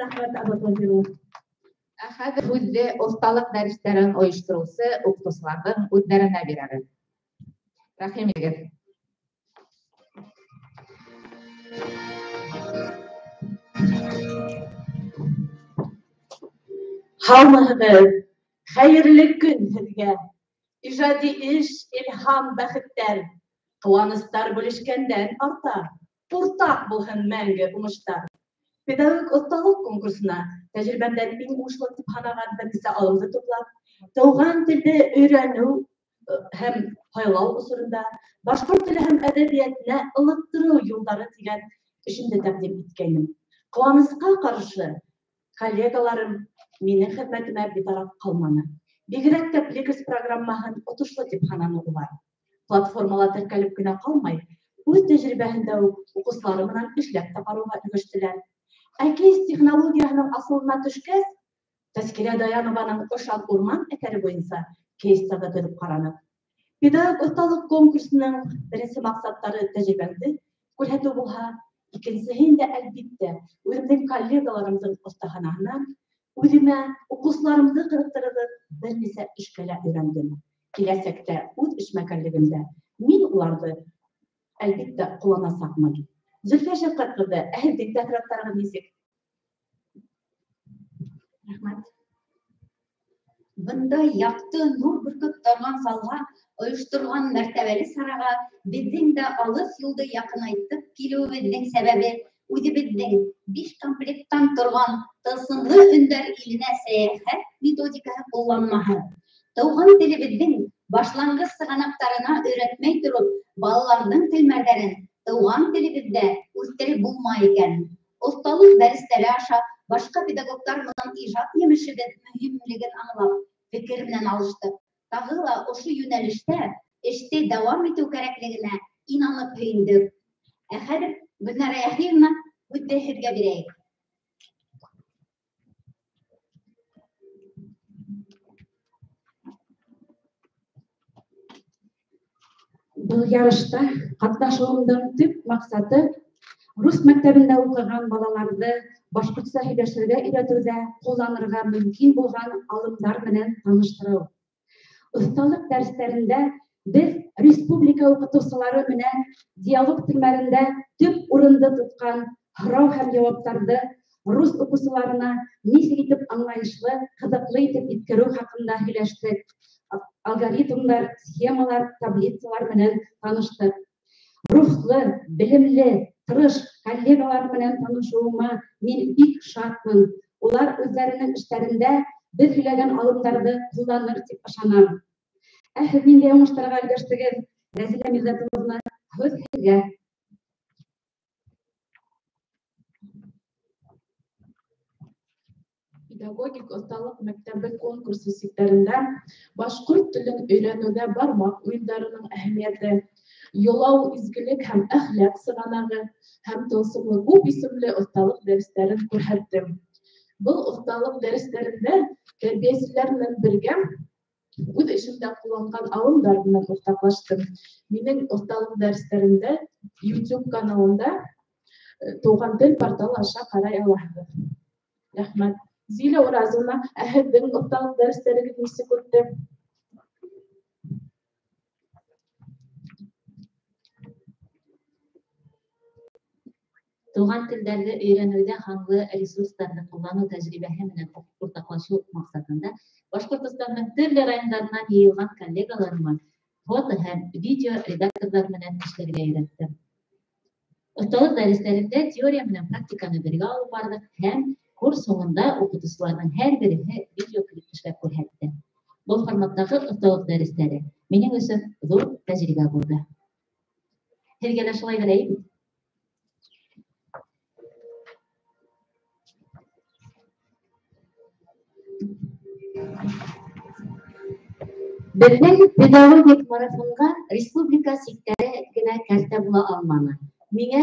рәхмәт Абатвазиров. Хәзер үзе осталык дәресләрен оештырыусы укытучыларның үзләренә бирәбез. Рәхим итегез. Һаумыһығыҙ, хәйерле көн һеҙгә. Ижади эш, илһам, бәхеттәр, ҡыуаныстар бүлешкәндән арта. Уртаҡ булһын мәңге уңыштар. Педагог оҫталыҡ конкурсына тәжрибәмдән иң уңышлы тип һанаған бер нисә алымды туплап, тыуған телде өйрәнеү һәм һайлау осоронда башҡорт теле һәм әҙәбиәтенә ылыҡтырыу юлдары тигән эшемде тәҡдим иткәйнем. Ҡыуанысҡа ҡаршы, коллегаларым минең хеҙмәтемә битараф ҡалманы. Бигерәк тә Плекс программаһын отошло тип һананы улар. Платформала теркәлеп кенә ҡалмай, үҙ тәжрибәһендә үк уҡыусылары менән эшләп табарыуға өлгәштеләр. Ә кейс технологияһының асылына төшкәс, Тәскилә Даянованың «Ошан урман» әҫәре буйынса кейстарҙы төҙөп ҡараныҡ. Педагог оҫталыҡ конкурсының беренсе маҡсаттары тәжрибәмде күрһәтеү булһа, икенсеһе инде, әлбиттә, үҙемдең коллегаларымдың оҫтаханаһынан үҙемә уҡыусыларымды ҡыҙыҡтырыр бер нисә эшкә лә өйрәндем. Киләсәктә үҙ эшмәкәрлегемдә мин уларҙы, әлбиттә, ҡулланасаҡмын. Зөлфиә Шәфҡәт ҡыҙы, ә һеҙҙең тәьҫораттарығыҙ нисек? Рәхмәт. Бындай яҡты нур бөркөп торған залға ойошторған мәртәбәле сараға беҙҙең дә алыҫ юлды яҡынайтып килеүебеҙҙең сәбәбе үҙебеҙҙең 5 комплекттан торған тылсымлы өндәр иленә сәйәхәт методикаһы ҡулланмаһы. Тыуған телебеҙҙең башланғыс сығанаҡтарына өйрәтмәй тороп, балаларҙың телмәрҙәрен тыуған телебеҙҙә үҫтереп булмай икән. Оҫталыҡ дәрестәре аша башҡа педагогтар менән ижад емешебеҙ мөһимлеген аңлап, фекер менән алыштыҡ. Тағы ла ошо йүнәлештә эште дауам итеү кәрәклегенә инанып һөйөндөк. Ә хәҙер Гөлнара Яхиевна, һүҙҙе һеҙгә бирәйек. Был ярышта ҡатнашыуымдың төп маҡсаты рус мәктәбендә уҡыған балаларҙы башҡортса һөйләшергә өйрәтеүҙә ҡулланырға мөмкин булған алымдар менән таныштырыу. Оҫталыҡ дәрестәрендә беҙ республика уҡытыусылары менән диалог телмәрендә төп урынды тотҡан һорау һәм яуаптарҙы рус уҡыусыларына нисек итеп аңлайышлы, ҡыҙыҡлы итеп еткереү хаҡында һөйләштек. Алгоритмдар, схемалар, таблицалар менән таныштык. Рухлы, белемле, тырыш коллегалар менән танышыуыма мин бик шатмын. Улар үҙҙәренең эштәрендә беҙ һөйләгән алымдарҙы ҡулланыр тип ышанам. Ә һеҙ ниндәй уңыштарға өлгәштегеҙ? Рәзилә Мирҙәтовна, һүҙ һеҙгә. Педагогик оҫталыҡ мәктәбе конкурсы сиктәрендә башҡорт телен өйрәнеүҙә бармаҡ уйындарының әһәмиәте, йолау, изгелек һәм әхлаҡ сығанағы һәм тылсымлы күп исемле оҫталыҡ дәрестәрен күрһәттем. Был оҫталыҡ дәрестәрендә тәрбиәселәр менән бергә үҙ эшемдә ҡулланған алымдар менән уртаҡлаштым. Минең оҫталыҡ дәрестәрендә YouTube каналында Тыуған тел порталы аша ҡарай алаһығыҙ. Рәхмәт. Зиля Уразовна, ә һеҙҙең оҫталыҡ дәрестәрегеҙ нисек үтте? Туған телдәрҙе өйрәнеүҙә һанлы ресурстарҙы ҡулланыу тәжрибәһе менән уртаҡлашыу маҡсатында Башҡортостанның төрлө райондарынан йыйылған коллегаларыма фото һәм видео редакторҙар менән эшләргә өйрәттем. Оҫталыҡ дәрестәрендә теория менән практиканы бергә алып барҙык һәм курс һуңында уҡытыусыларҙың һәр береһе видеоклип эшләп күрһәтте. Был форматтағы оҫталыҡ дәрестәре минең өсөн ҙур тәжрибә булды. Һеҙгә лә шулайҙыр, әйе? Беҙҙең педагогик марафонға республика сиктәре генә кәртә була алманы. Миңә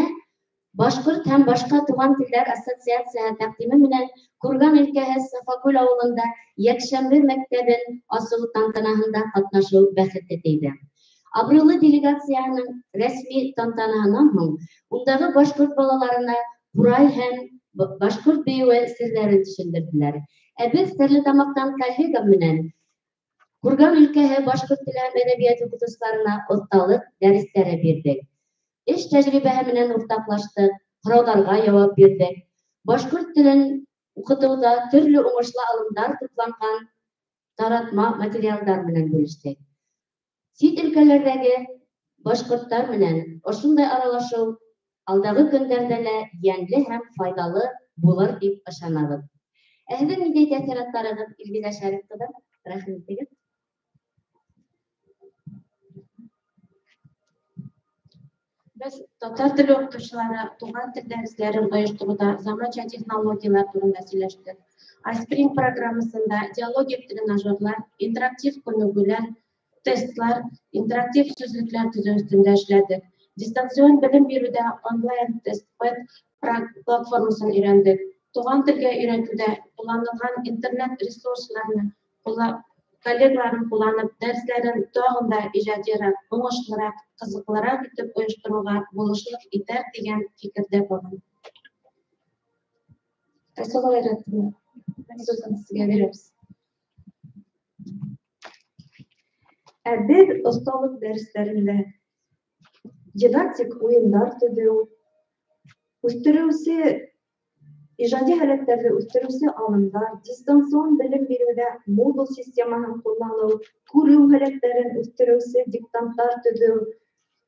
Башҡорт һәм башҡа туған телдәр ассоциацияһы тәҡдиме менән Курган өлкәһе Сафаҡүл ауылында йәкшәмбе мәктәбен асыу тантанаһында ҡатнашыу бәхете тейҙе. Абруйлы делегацияның рәсми тантанаһынан һуң ундағы башҡорт балаларына ҡурай һәм Башкорт бейеүе серләрен төшендерделәр. Без Стәрлетамактан коллегам менән Курган өлкәһе башкорт теле һәм әдәбияты укытучыларына осталык дәресләре бирдек. Эш тәҗрибәһе менән уртаклаштык, һорауларга җавап бирдек. Башкорт телен укытуда төрле уңышлы алымдар тупланган таратма материалдар менән бүлештек. Сит өлкәләрдәге башкорттар менән ошондай аралашыу алдагы көндәрдә лә йәнле һәм файдалы булыр дип ышанабыз. Һеҙҙең ниндәй тәьҫораттарығыҙ, Илгиҙә Шәриф ҡыҙым? Рәхим итегеҙ. Без татар теле укытыусылары туган тел дәресләрен ойоштороуда заманча технологиялар турында сөйләштек. iSpring программасында диалогик тренажерлар, интерактив күнегүләр, тестлар, интерактив сүзлекләр төзөү өстендә эшләдек. Дистанцион белем бирүдә онлайн тестпэд платформасын өйрәндек. Туган телгә өйрәтүдә кулланылган интернет ресурсларны коллегаларым кулланып, дәресләрен тагын да иҗатирак, уңышлырак, кызыклырак итеп оештыруга булышлык итәр дигән фикердә барам. Айсала Гайратовна, сүзен сезгә бирәбез. Без осталык дәресләрендә дидактик уендар төзү, үстерүсе ижади һәләттәрҙе үстерүсе алымдар, дистанцион белем бирүдә модуль системаһын кулланыу, күреү һәләттәрен үстерүсе диктанттар төзү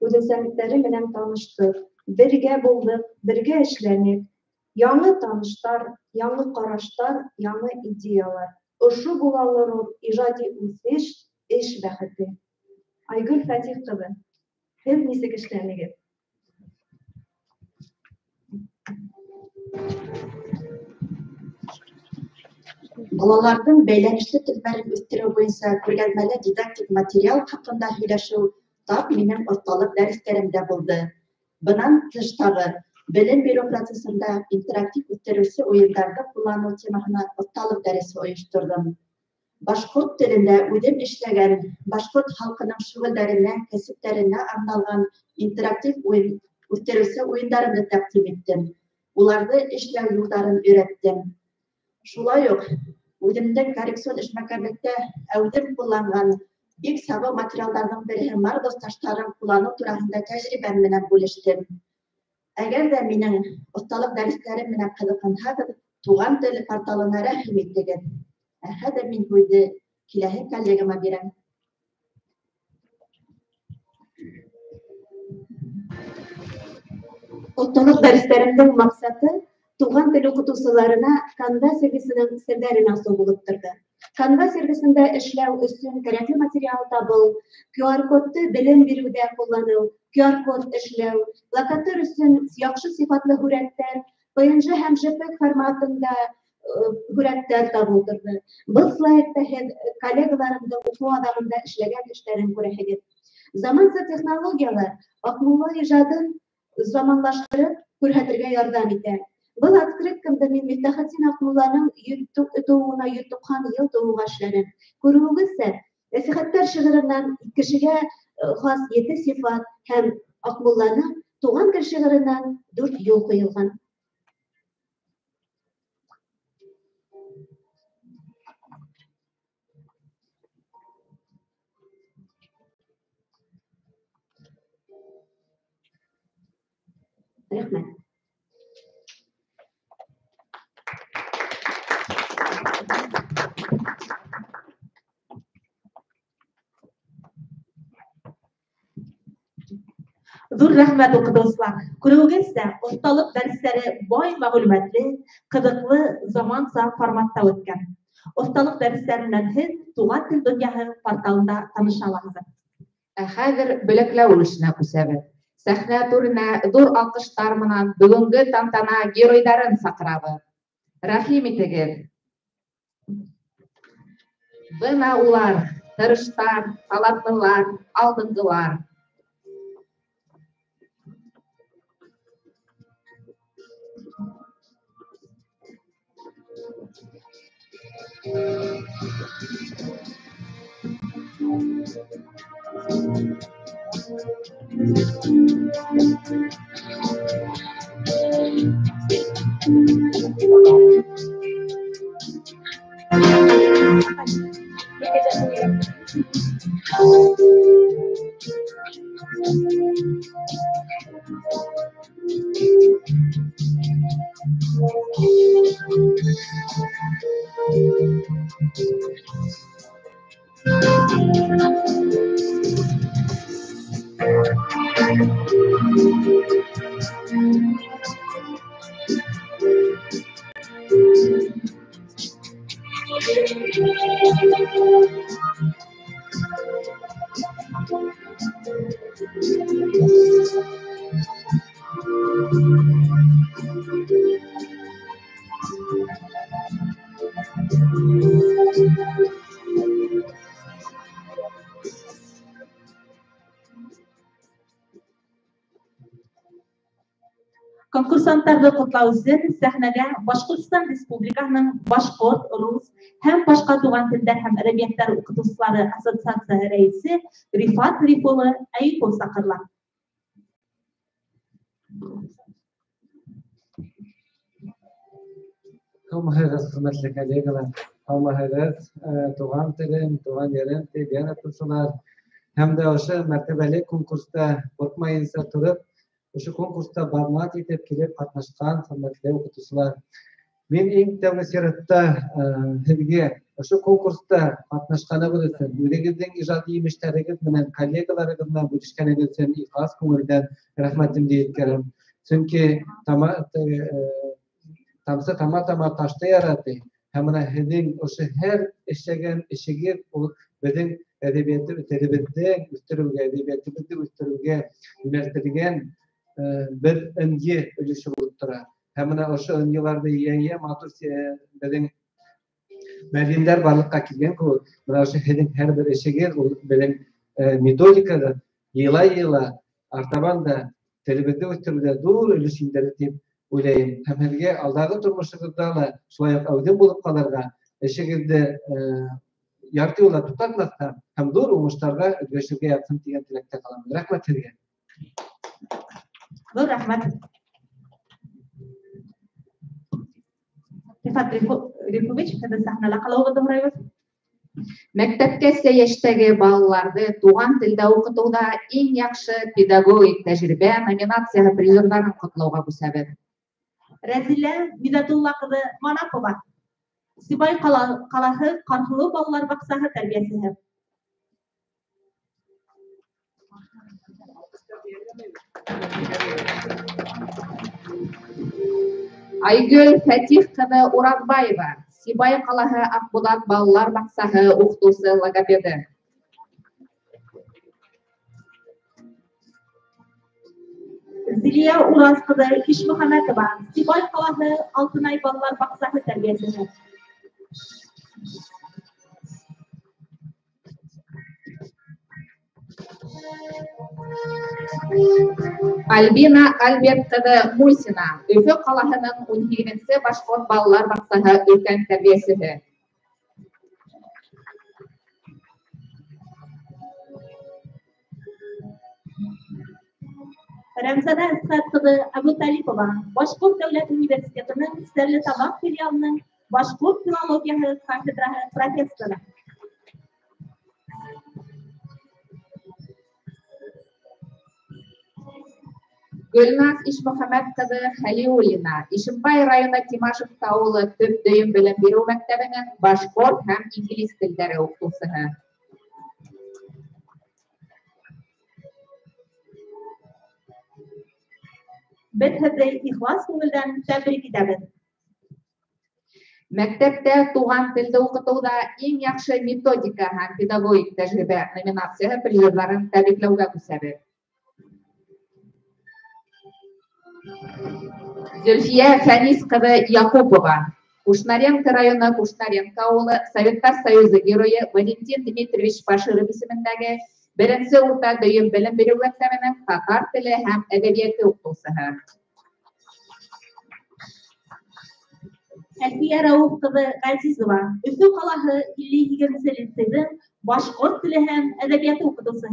үҙенсәлектәре менән таныштык. Бергә булдык, бергә эшләнек. Яңы таныштар, яңы ҡараштар, яңы идеялар. Ошо булалыр ул ижади үҫеш, эш бәхете. Айгөл Фәтих ҡыҙы, һеҙ нисек эшләнегеҙ? Балаларҙың бәйләнешле телмәрен үҫтереү буйынса күргәҙмәле дидактик материал хаҡында һөйләшеү тап минең осталыҡ дәрестәремдә булды. Бынан тыш тағы белем биреү процессында интерактив үҫтереүсе уйындарҙы ҡулланыу темаһына осталыҡ дәресе ойошторҙом. Башҡорт телендә үҙем эшләгән, башҡорт халҡының шөғөлдәренә, кәсептәренә арналған интерактив үҫтереүсе уйындарымды тәҡдим иттем. Уларҙы эшләү юлдарын өйрәттем. Шулай уҡ үҙемдең коррекцион эшмәкәрлектә әүҙем ҡулланған бик сағыу материалдарҙың береһе Мардос таштарын ҡулланыу тураһында тәжрибәм менән бүлештем. Әгәр ҙә минең осталыҡ дәрестәрем менән ҡыҙыҡһынһағыҙ, туған тел порталына рәхим итегеҙ. Хәҙер мин һүҙҙе киләһе коллегама бирәм. Осталыҡ дәрестәремдең маҡсаты туған тел уҡытыусыларына Canva сервисының серҙәрен асыу булып торҙо. Canva сервисында эшләү өсөн кәрәкле материал табыу, QR-кодты белем биреүҙә ҡулланыу, QR-код эшләү, плакаттар өсөн яҡшы сифатлы һүрәттәр, PNG һәм JPEG форматында һүрәттәр табыу торҙо. Был слайдта һеҙ коллегаларымдың уҡыу аҙағында эшләгән эштәрен күрәһегеҙ. Заманса технологиялар Аҡмулла ижадын заманлаштырып күрһәтергә ярҙам итә. Был открыткамда мин Мифтахетдин Аҡмулланың тыуыуына 190 йыл тыуыуға эшләнем. Күреүегеҙсә, Нәсихәттәр шиғырынан кешегә хас 7 сифат һәм Аҡмулланың туған тел шиғырынан 4 юл ҡуйылған. Рәхмәт. Ҙур рәхмәт уҡытыусылар. Күреүегеҙсә, осталыҡ дәрестәре бай мәғлүмәтле, ҡыҙыҡлы, заманса форматта үткән. Осталыҡ дәрестәренән һеҙ туған тел донъяһы порталында таныша алаһығыҙ. Хәҙер бүләкләү өлөшөнә күсәбеҙ. Сәхнә түренә ҙур алҡыштар менән бөгөнгө тантана геройҙарын саҡырабыҙ. Рәхим итегеҙ. Бына улар, тырыштар, талантлылар, алдынғылар. Konkursantarda котлау өчен сәхнәгә Башкортстан Республикаһының башкорт, рус һәм башка туган телләр һәм әдәбиятлар укытучылары ассоциациясе рәисе Рифат Рифулы Әйүпов сакырыла. Hamıгыз hürmetli kollegalar, hamıгыз tuğan telin, tuğan yerin tilini tutsunlar. Hem de oşu mertebeli konkursta korkmayınsa turup, oşu konkursta barmak etip kelip katnaşkan hürmetli okutuşlar. Men ilk tevnesiyatta hizge oşu konkursta katnaşkanı bulursun. Yüreğinizden icadi müşterikiz menen kollegalarınızla buluşkanınız için ihlas köngülden rahmetim diyelim. Çünkü tamsa tama taşta yarattı. Hemen hedin oşu her eşegen eşegir olup beden edebiyatı üstürüge yöneltilen bir öncü ölüşü oluttura. Hemen oşu öncülarda yiye matur beden medyumlar varlıkka kilgen ku. Buna oşu hedin her bir eşegir olup beden metodikada yıla artaban da telebede üstürüge dur ölüşünleri tip Ulayım. Hem aldağı turmuşlarla şulayıp avdın bulup kalarga eşekilde yartı yola tutakmakta hem doğru umuşlarga ödveşirge yapsın diyen dilekte kalan. Rahmet edin. Dur rahmet. Rifat Rifovic, hadi sahnala kalauga doğrayız. Мәктәпкә яшьтәге балаларны туган телдә укытуда иң яхшы педагогик тәҗрибә номинацияһы призерларын котлауга күсәбез. Рәзилә Бидатулла кызы Манапова. Сибай калаһы Кархылы балалар баксаһы тәрбиясеһе. Айгөл Фәтих кызы Уразбаева. Сибай калаһы Акбулат балалар баксаһы укытучысы логопеды. Зилия Ураз кызы Ишмөхәмәтова. Сибай калаһы Алтынай балалар баксаһы тәрбиясеһе. Альбина Альберт кызы Мусина. Өфө калаһының 12-нче башкорт балалар баксаһы өлкән тәрбиясеһе. Рәмзәнә Әсгать кызы Абуталипова. Башкорт дәүләт университетының Стәрлетамак филиалының башкорт филологияһы кафедраһы профессоры. Гөлназ Ишмөхәмәт кызы Хәлиуллина. Ишембай районы Тимашев авылы төп дөйем белем бирү мәктәбенең башкорт һәм инглиз телләре укытучысы. Без һеҙҙе ихлас күңелдән тәбрик итәбеҙ. Мәктәптә туган телде укытыуда иң яхшы методика һәм педагогик тәҗрибә номинацияһы призерларын тәбрикләүгә күсәбез. Зөлфия Фәнис кызы Якупова. Кушнаренко районы Кушнаренко авылы Советтар Союзы геройы Валентин Дмитриевич Баширов исемендәге 1-нче урта дөйем белем бирү мәктәбенең татар теле һәм әдәбияты укытучысы. Әлфия Рауф кызы Ғәзизова. Өфө калаһы 52-нче лицейның башкорт теле һәм әдәбияты укытучысы.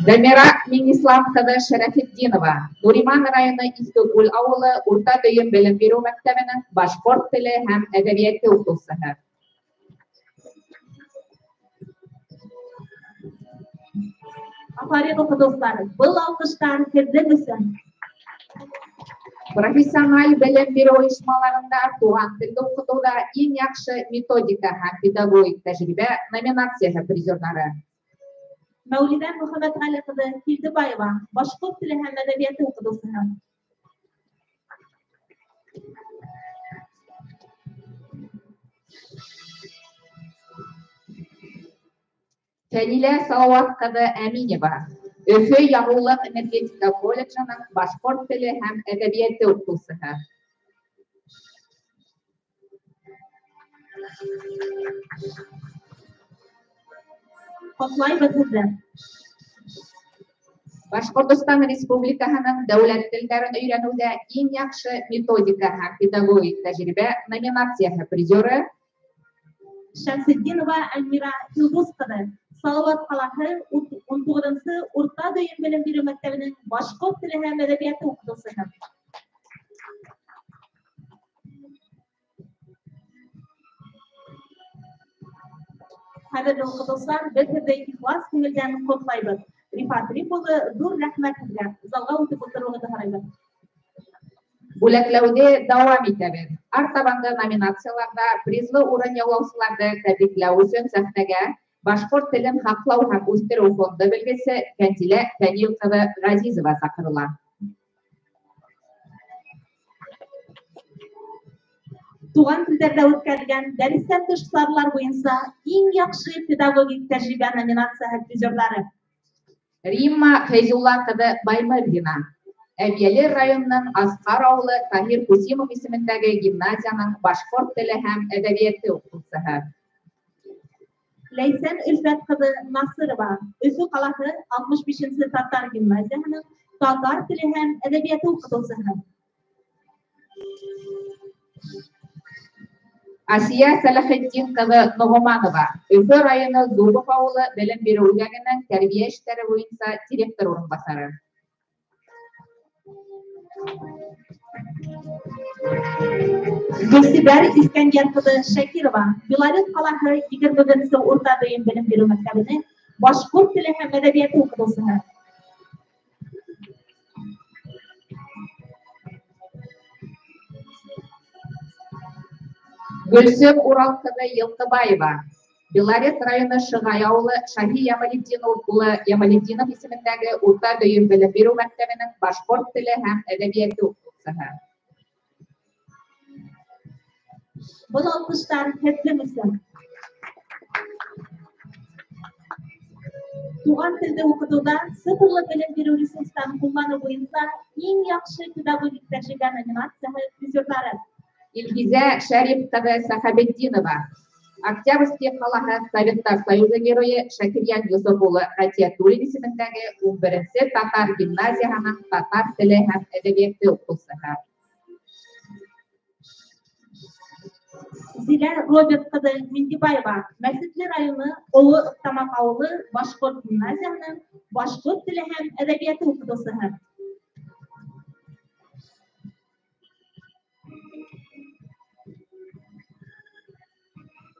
Дамира Минислам кызы Шәрәфетдинова, Нуриман районы Искегүл авылы урта дөйем белем бирү мәктәбенең башкорт теле һәм әдәбияты укытучысы. Aferin okuduklar. Bu alkışlar sizin için. Профессиональ белем бирү оешмаларында туган телде укытуда иң яхшы методика һәм педагогик тәҗрибә номинацияһы призерлары. Мәүлидә Мөхәммәд Гали кызы Килдебаева, башкорт теле һәм әдәбияты укытучысы. Фәнилә Салават кызы Әминева, Өфө Ягулык энергетика колледжының башкорт теле һәм әдәбияты укытучысы. Котлайбыз сезне. Башкортстан Республикаһының дәүләт телләрен өйрәнүдә иң яхшы методика һәм педагогик тәҗрибә номинацияһы призеры Шәмсетдинова Әлмира Йылдыз кызы, Салават каласы 19-нчы урта дөйем белем бирү мәктәбенең башкорт теле һәм әдәбияты укытучысы. Хәзерге укытучылар без сезне ихлас күңелдән котлайбыз. Рифат Рифулы зур рәхмәт сезгә. Залга үтеп утыруыгызны харайбыз. Бүләкләүдә дәвам итәбез. Артабанғы номинацияларда призлы урын яулаучыларны тәбрикләү өчен сәхнәгә башкорт телен һаклау һәм үстерү фонды белгесе Кәнтилә Фәнил кызы Газизова сакырыла. Туган телдәрдә үткәрелгән дәресләр тыш сарлар буенча иң яхшы педагогик тәҗрибә номинацияһы призерлары. Римма Фәйзулла кызы Баймырдина, Әбьяли районының Аскар авылы Таһир Кусимов исемендәге гимназияның башкорт теле һәм әдәбияты укытучысы. Ләйсән Өлфәт кызы Насырова, Өфө каласы 65-нче татар гимназиясының татар теле һәм әдәбияты укытучысы. Асия Сәләхетдин кызы Нугманова, Өфө районы Зубов авылы белем бирү үзәгенең тәрбия эшләре буенча директор урынбасары. Гөлсибәр Искәндәр кызы Шакирова, Белорет каласы 21-нче урта дөйем белем бирү мәктәбенең башкорт теле һәм әдәбияты укытучысы. Гөлсем Урал кызы Елкыбаева, Белорет районы Шыгай авылы Шаһи Ямалетдинов улы Ямалетдинов исемендәге урта дөйем белем бирү мәктәбенең башкорт теле һәм әдәбияты укытучысы. Бұл алкыштар sizin için. Туган телдә укытуда цифрлы белем бирү ресурсларын куллану буенча иң яхшы педагогик тәҗрибә номинацияһы призерлары. Илгизә Шәриф кызы Сахабетдинова, Октябрьский каласы Советтар Союзы герое Шакирьян Юсуп улы Атиятуллин исемендәге 11-нче татар гимназиясының татар теле һәм әдәбияты укытучысы. Зилә Роберт кызы Миндибаева, Мәсетле районы Олы Ыктамак авылы башкорт гимназиясының башкорт теле һәм әдәбияты укытучысы.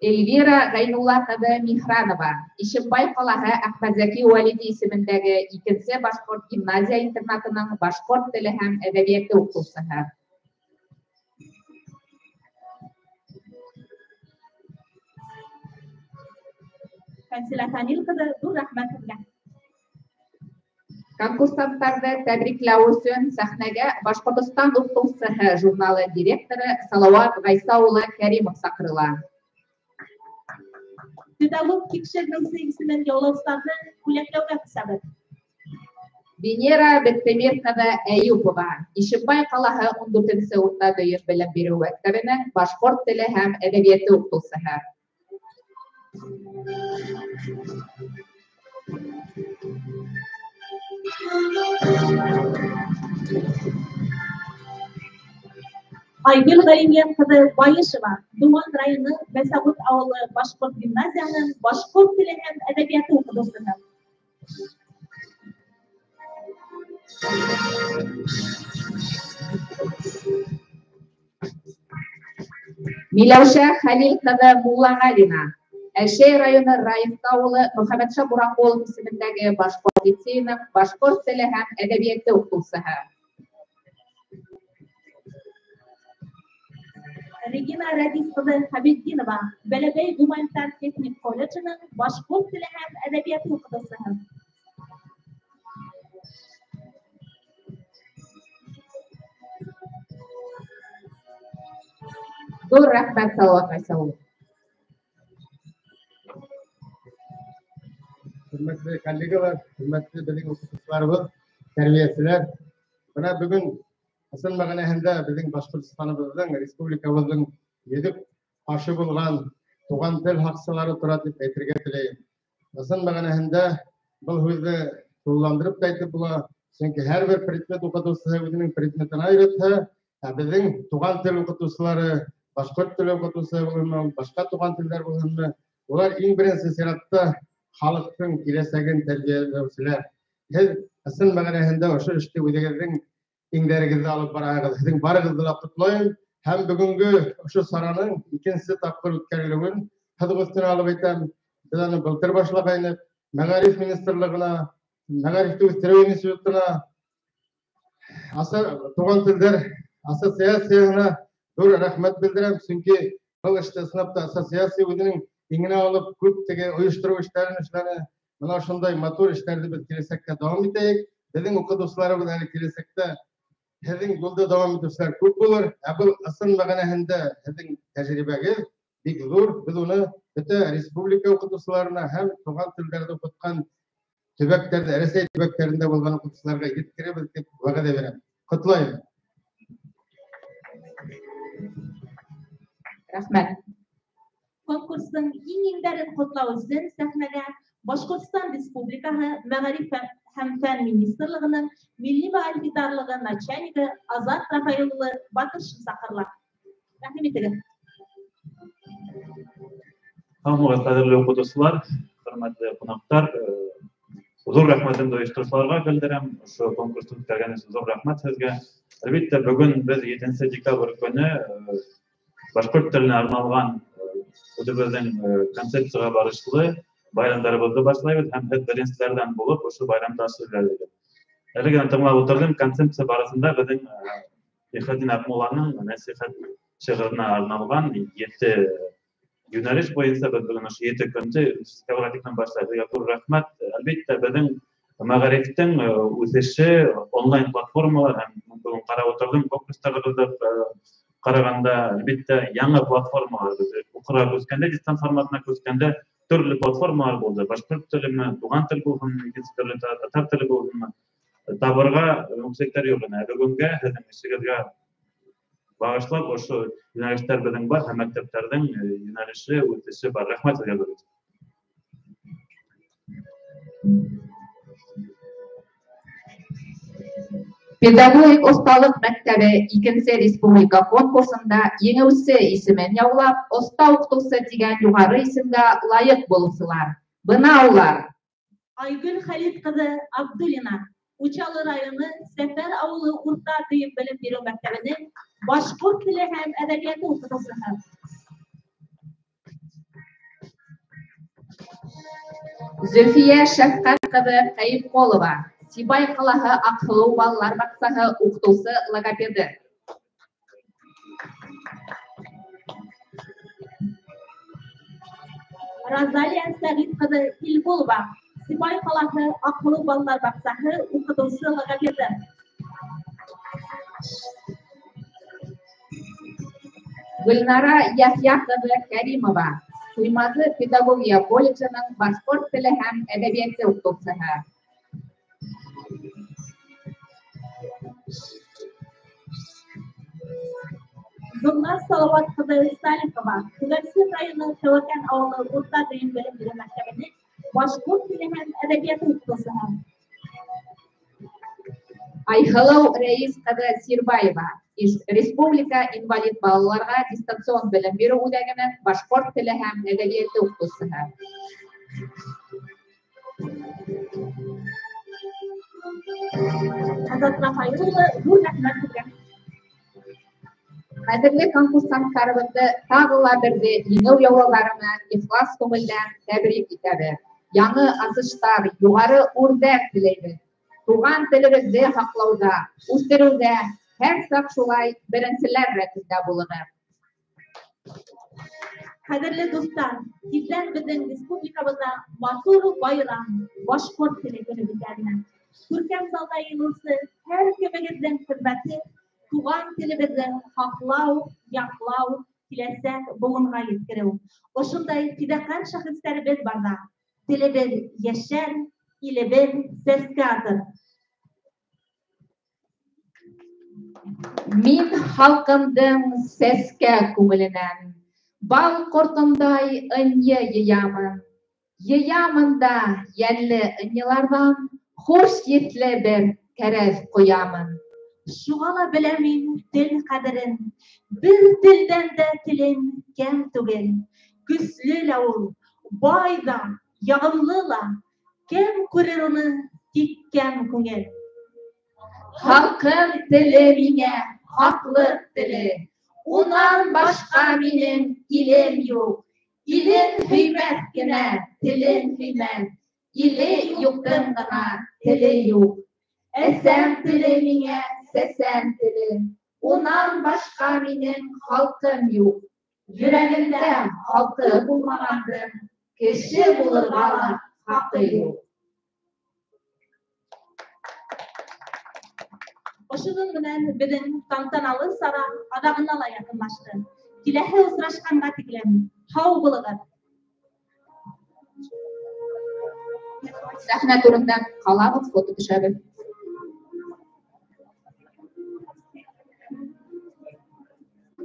Эльвира Гайнулла кызы Михранова, Ишембай каласы Әхмәтзәки Валиди исемендәге 2-нче башкорт гимназия интернатының башкорт теле һәм әдәбияты укытучысы. Кәнсилә Фәнил кызы зур рәхмәт сезгә. Конкурсанттарды тәбрикләү өчен сәхнәгә Башкортстан укытучысы журналы директоры Салават Гайса улы Кәримов сакырыла. Педагог тикшермәсе исемен яулаучыларны бүләкләүгә күсәбез. Венера Бектемир кызы Әюпова, Ишембай каласы 14-нче урта дөйем белем бирү мәктәбенең башкорт теле һәм әдәбияты укытучысы. Aygül Галимьян kızı Bayışeva, Duman rayonu Besavut Ağlı Başkurt Gimnaziyanın Başkurt Dili hem Edebiyatı okudusudur. Миләүшә Хәлил кызы Муллагалина, Әлшәй районы Раевка авылы Мөхәммәтша Буранқулов исемендәге Башкорт лицейының Башкорт теле һәм әдәбияты укытучыһы. Regina Radiz kızı Habibdinova, Belebey Gumanitar Teknik Koleji'nin Başkurt Dili hem Edebiyatı okudusudur. Зур рәхмәт Салават Айсаул. Hürmetli kollegalar, hürmetli bizim okutuşlarımız, terbiyesiler. Bana bugün asıl mağanahında bizim Başkurtistanımızın, Respublikamızın yedip aşı bulgan tuğan tel haksıları turat dip etirge tileyim. Asıl mağanahında bu hızı kullandırıp da etip bula. Çünkü her bir predmet okutuşu özünün predmetine ayrıtı. Bizim tuğan tel okutuşları, Başkurt tili okutuşu bulunma, başka tuğan tiller bulunma. Onlar en birinci sıratta halkın kilesegen terbiyeleyiciler. Asıl mağanahında o işte ödegizin İngilizce alıp barağız. Sizin barağızı laptoplayın. Hem bugünkü şu saranın ikincisi tapkır ütkeriligin tadı üstüne alıp etem. Bizden bultur başlagayını Magarif Ministerliğine, Magarif'te üstüne institutuna asıl tuğan tiller asosiyasiyasına dur rahmet bildirem. Çünkü bu işte sınıfta asosiyasiya ödünün ingine alıp köptege uyuşturucu işlerini mana şunday motor işlerdi biz kelesekte devam edeyik. Bizim okutuşlarımız hali kelesekte Hedin yolda devam etmişler çok olur. Bu asıl mağanahında hedin tecrübegi bir zor. Biz onu bütün Respublika okutuşlarına hem tuğan tillerde okutkan tübeklerde, Eresey tübeklerinde bulgan okutuşlarga yetkiremiz dep va'da berem. Kutlayın. Rahmet. Konkursun en derin kutlağı için sahnede Başkurtistan Respublikası Magarif hem Fen Ministerliğinin Milli Maarif İdarlığı Načalnigi Azat Rafailulu Batırşın sakırlar. Rahmet edin. Hamıga qadrli okutuşlar, hürmetli konaklar, zor rahmetimni uyushtiruvchilarga bildirem. Şu konkursni o'tkazganingiz uchun zor rahmat sizga. Albatta bugun biz 7 dekabr kuni Bashkurt tiline arnalgan o'zimizning konsepsiyaga bag'ishli bayramlarimizni boshlaymiz. Hem birinchilardan bo'lib o'sha bayram tashkilladi. Elegana tinglab o'tirdim, konsepsiya barasında bizning Behzodin Akmolaning nasihat shi'riga arnalgan 7 yo'nalish bo'yicha biz bugun o'sha 7 kunni istiqomatlikdan boshlaydik. Yapur rahmat. Albatta bizning Magarifning o'sishi onlayn platformalar ham bugun qarab o'tirdim. Konkurslarga qaraganda albatta yangi platformalar o'qirib o'sganda distans formatida ko'rsatganda turli platformalar bo'ldi. Bashkurt tilimi, tuğan til bo'lsin, ingliz tili, tatar tili bo'lsin. Taborga yukseklar yo'lini bugunga bizning ishimizga bag'ishlab o'sha yo'nalishlar bizning bor, ham maktablarning yo'nalishi o'tishi bor. Rahmat sizga. Pedagogik ustalık mektebi 2. Respublika konkursunda yengilçi ismin yaulap, usta okutuvchi degan yuqori isimga loyiq bo'luvchilar. Buna ular Aygül Halit kızı Abdulina, Uçalı rayonu Sefer Avulu Urta Duyum Bilim Biri Mektebi'nin Başkurt Dili hem Edebiyatı okutuşudur. Zülfiye Şefkat kızı Kayıpkolova, Sibay Qalahı Aqhılov ballar baqsağı okutuvchi logopedi. Razaliya Sa'id kızı İlgulova, Sibay Qalahı Aqhılov ballar baqsağı okutuvchi logopedi. Gülnara Yahya kızı Karimova, Suymazı Pedagogiya Kolejining Bashkurt tili ham edebiyati o'qituvchisi. Bunlar Salavat kızı Salikova, Kıbrıs rayonu Tevakan Avulu Urta Duyum Bilim Biri Mektebi'nin Başkurt Dili hem Edebiyatı okutuşudur. Ayhılov Reis kızı Sirbayeva, Республика инвалид балаларга дистанцион белем бирү үзәгенең башкорт теле һәм әдәбияты укытучысы. Азат Рафаил улы, зур рәхмәт сезгә. Кадерле конкурсантларыбызды тагыла берде еңеү яулауларына ихлас күңелдән тәбрик итәбез. Яңы асыштар, югары үрдәк теләйбез. Туган телебезне һаклауда, үстерүдә һәр сак шулай беренчеләр рәтендә булыгыз. Кадерле дуслар, тиздән безнең республикабызда матур байрам, башкорт теле көне үтәлә. Күркәм залда йөрүче һәр кемегезнең хезмәте туган телебезне һаклау, яклау, киләсәк буынга җиткерү. Ошондай фидакарь шәхесләребез барда. Телебез яшәр, илебез сәскәдер. Мин халкымдың сәскә күңеленән бал кортындай ыньы йыямын. Йыямын да йәнле ыньылардан хуш есле бер кәрәз куямын. Шуңа ла беләм мин тел кадерен. Бер телдән дә телем кәм түгел. Көсле лә ул, бай да, ягымлы ла. Кем күрер уны тик кәм күңел. Халкым теле миңә хаклык теле. Унан башка минең илем юк. Илен һөймәс кенә, телен һөймәс. Иле юктың гына теле юк. Әсәм теле миңә сәсән теле. Унан башка минең халкым юк. Йөрәгемдә халкы булмагандыр. Кеше булырга ла хакы юк. Ошының менән безнең тантаналы сара адагына ла якынлашты. Киләһе очрашканга тиклем һау булыгыз. Сәхнә турында калабыз, фото төшәбез.